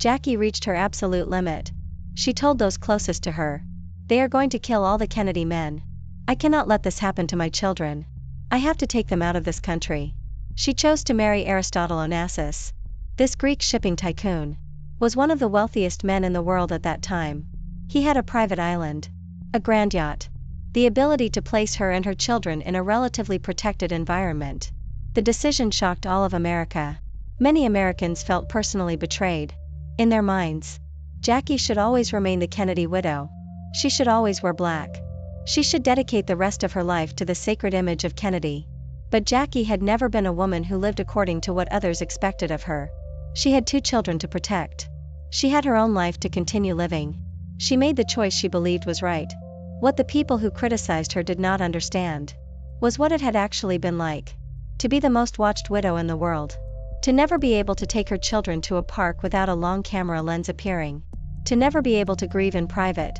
Speaker 1: Jackie reached her absolute limit. She told those closest to her, "They are going to kill all the Kennedy men. I cannot let this happen to my children. I have to take them out of this country." She chose to marry Aristotle Onassis. This Greek shipping tycoon was one of the wealthiest men in the world at that time. He had a private island, a grand yacht, the ability to place her and her children in a relatively protected environment. The decision shocked all of America. Many Americans felt personally betrayed. In their minds, Jackie should always remain the Kennedy widow. She should always wear black. She should dedicate the rest of her life to the sacred image of Kennedy. But Jackie had never been a woman who lived according to what others expected of her. She had 2 children to protect. She had her own life to continue living. She made the choice she believed was right. What the people who criticized her did not understand was what it had actually been like to be the most watched widow in the world. To never be able to take her children to a park without a long camera lens appearing. To never be able to grieve in private.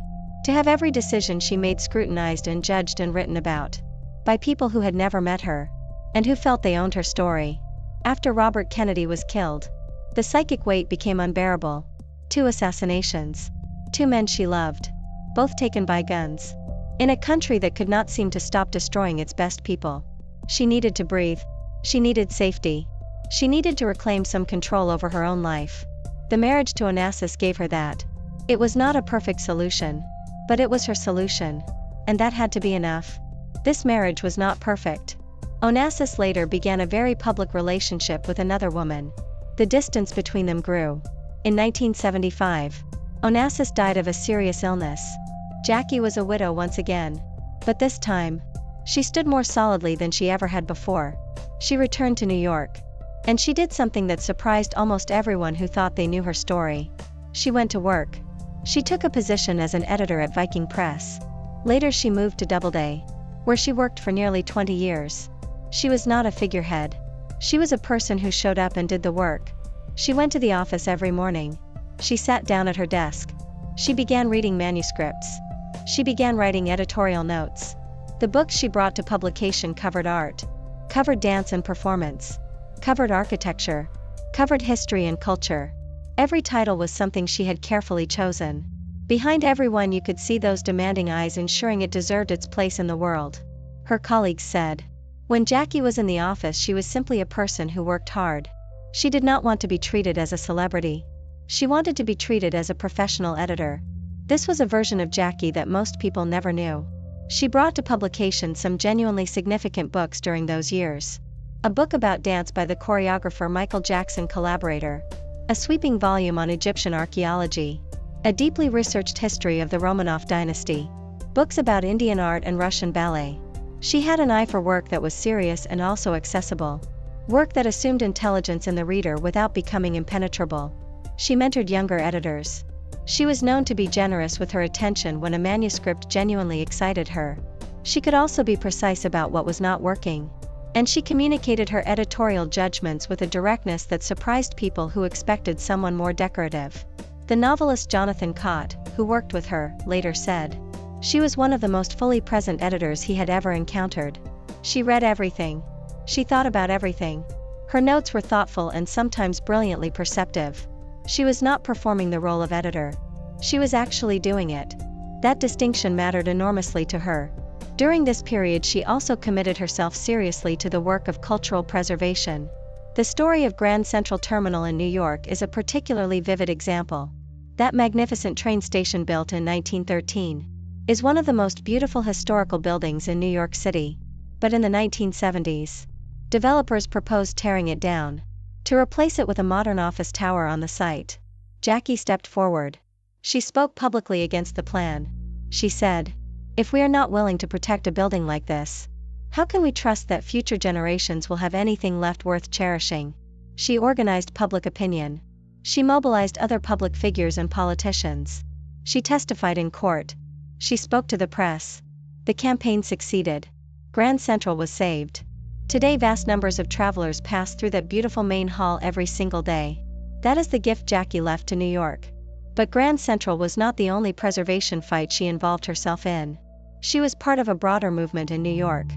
Speaker 1: To have every decision she made scrutinized and judged and written about by people who had never met her and who felt they owned her story. After Robert Kennedy was killed, the psychic weight became unbearable. 2 assassinations. 2 men she loved. Both taken by guns. In a country that could not seem to stop destroying its best people. She needed to breathe. She needed safety. She needed to reclaim some control over her own life. The marriage to Onassis gave her that. It was not a perfect solution, but it was her solution. And that had to be enough. This marriage was not perfect. Onassis later began a very public relationship with another woman. The distance between them grew. In 1975, Onassis died of a serious illness. Jackie was a widow once again. But this time, she stood more solidly than she ever had before. She returned to New York. And she did something that surprised almost everyone who thought they knew her story. She went to work. She took a position as an editor at Viking Press. Later she moved to Doubleday, where she worked for nearly 20 years. She was not a figurehead. She was a person who showed up and did the work. She went to the office every morning. She sat down at her desk. She began reading manuscripts. She began writing editorial notes. The books she brought to publication covered art, covered dance and performance, covered architecture, covered history and culture. Every title was something she had carefully chosen. Behind every one you could see those demanding eyes ensuring it deserved its place in the world. Her colleagues said. When Jackie was in the office she was simply a person who worked hard. She did not want to be treated as a celebrity. She wanted to be treated as a professional editor. This was a version of Jackie that most people never knew. She brought to publication some genuinely significant books during those years. A book about dance by the choreographer Michael Jackson collaborator. A sweeping volume on Egyptian archaeology. A deeply researched history of the Romanov dynasty. Books about Indian art and Russian ballet. She had an eye for work that was serious and also accessible. Work that assumed intelligence in the reader without becoming impenetrable. She mentored younger editors. She was known to be generous with her attention when a manuscript genuinely excited her. She could also be precise about what was not working. And she communicated her editorial judgments with a directness that surprised people who expected someone more decorative. The novelist Jonathan Cott, who worked with her, later said, "She was one of the most fully present editors he had ever encountered. She read everything. She thought about everything. Her notes were thoughtful and sometimes brilliantly perceptive. She was not performing the role of editor. She was actually doing it." That distinction mattered enormously to her. During this period she also committed herself seriously to the work of cultural preservation. The story of Grand Central Terminal in New York is a particularly vivid example. That magnificent train station built in 1913 is one of the most beautiful historical buildings in New York City. But in the 1970s, developers proposed tearing it down to replace it with a modern office tower on the site. Jackie stepped forward. She spoke publicly against the plan. She said, "If we are not willing to protect a building like this, how can we trust that future generations will have anything left worth cherishing?" She organized public opinion. She mobilized other public figures and politicians. She testified in court. She spoke to the press. The campaign succeeded. Grand Central was saved. Today vast numbers of travelers pass through that beautiful main hall every single day. That is the gift Jackie left to New York. But Grand Central was not the only preservation fight she involved herself in. She was part of a broader movement in New York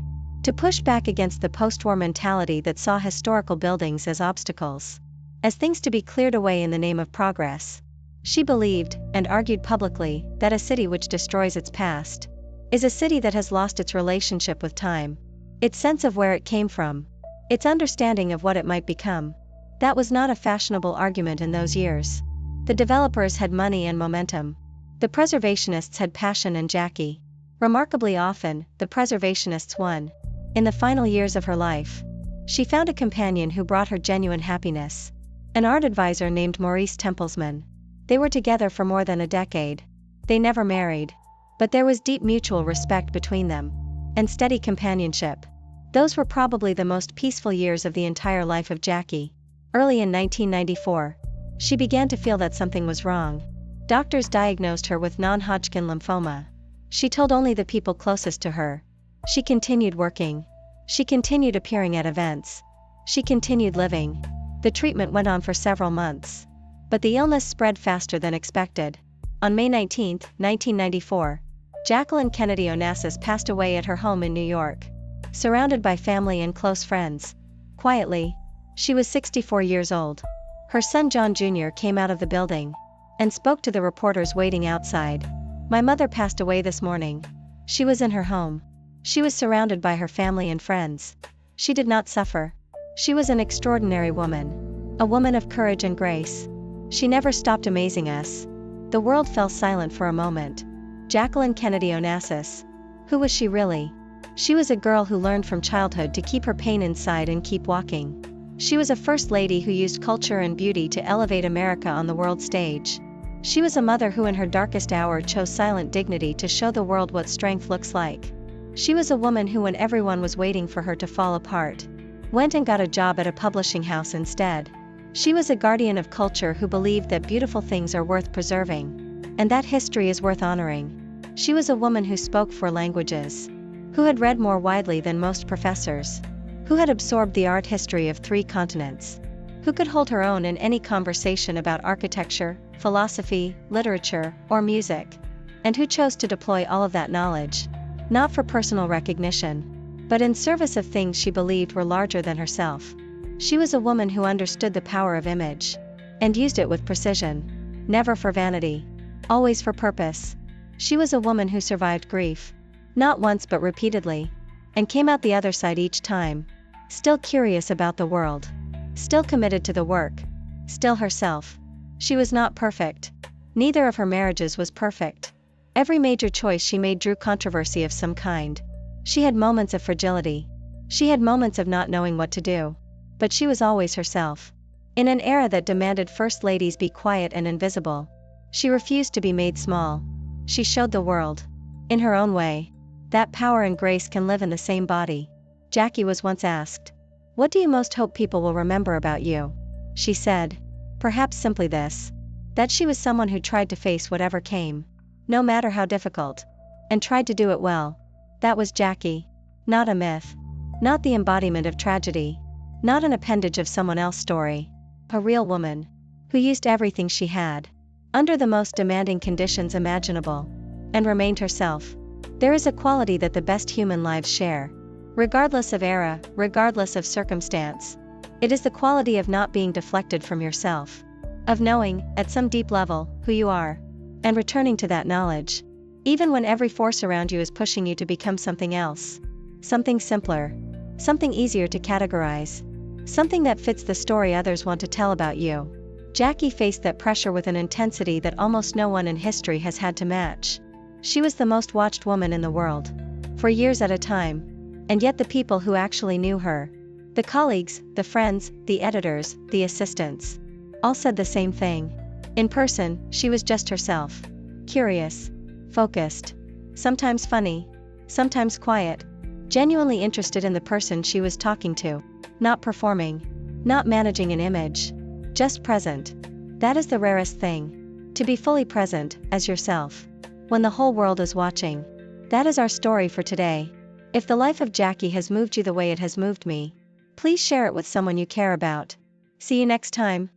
Speaker 1: to push back against the post-war mentality that saw historical buildings as obstacles, as things to be cleared away in the name of progress. She believed, and argued publicly, that a city which destroys its past is a city that has lost its relationship with time, its sense of where it came from, its understanding of what it might become. That was not a fashionable argument in those years. The developers had money and momentum. The preservationists had passion and Jackie. Remarkably often, the preservationists won. In the final years of her life, she found a companion who brought her genuine happiness, an art advisor named Maurice Templesman. They were together for more than a decade. They never married. But there was deep mutual respect between them, and steady companionship. Those were probably the most peaceful years of the entire life of Jackie. Early in 1994, she began to feel that something was wrong. Doctors diagnosed her with non-Hodgkin lymphoma. She told only the people closest to her. She continued working. She continued appearing at events. She continued living. The treatment went on for several months. But the illness spread faster than expected. On May 19, 1994, Jacqueline Kennedy Onassis passed away at her home in New York, surrounded by family and close friends. Quietly, she was 64 years old. Her son John Jr. came out of the building and spoke to the reporters waiting outside. "My mother passed away this morning. She was in her home. She was surrounded by her family and friends. She did not suffer. She was an extraordinary woman, a woman of courage and grace. She never stopped amazing us." The world fell silent for a moment. Jacqueline Kennedy Onassis. Who was she really? She was a girl who learned from childhood to keep her pain inside and keep walking. She was a first lady who used culture and beauty to elevate America on the world stage. She was a mother who in her darkest hour chose silent dignity to show the world what strength looks like. She was a woman who, when everyone was waiting for her to fall apart, went and got a job at a publishing house instead. She was a guardian of culture who believed that beautiful things are worth preserving, and that history is worth honoring. She was a woman who spoke 4 languages, who had read more widely than most professors, who had absorbed the art history of 3 continents, who could hold her own in any conversation about architecture, philosophy, literature, or music, and who chose to deploy all of that knowledge, not for personal recognition, but in service of things she believed were larger than herself. She was a woman who understood the power of image, and used it with precision, never for vanity, always for purpose. She was a woman who survived grief, not once but repeatedly, and came out the other side each time, still curious about the world, still committed to the work, still herself. She was not perfect. Neither of her marriages was perfect. Every major choice she made drew controversy of some kind. She had moments of fragility. She had moments of not knowing what to do. But she was always herself. In an era that demanded first ladies be quiet and invisible, she refused to be made small. She showed the world, in her own way, that power and grace can live in the same body. Jackie was once asked, "What do you most hope people will remember about you?" She said, perhaps simply this: that she was someone who tried to face whatever came, no matter how difficult, and tried to do it well. That was Jackie. Not a myth. Not the embodiment of tragedy. Not an appendage of someone else's story. A real woman, who used everything she had, under the most demanding conditions imaginable, and remained herself. There is a quality that the best human lives share, regardless of era, regardless of circumstance. It is the quality of not being deflected from yourself, of knowing, at some deep level, who you are, and returning to that knowledge, even when every force around you is pushing you to become something else, something simpler, something easier to categorize, something that fits the story others want to tell about you. Jackie faced that pressure with an intensity that almost no one in history has had to match. She was the most watched woman in the world. For years at a time. And yet the people who actually knew her, the colleagues, the friends, the editors, the assistants, all said the same thing. In person, she was just herself. Curious. Focused. Sometimes funny. Sometimes quiet. Genuinely interested in the person she was talking to. Not performing. Not managing an image. Just present. That is the rarest thing. To be fully present, as yourself. When the whole world is watching. That is our story for today. If the life of Jackie has moved you the way it has moved me, please share it with someone you care about. See you next time.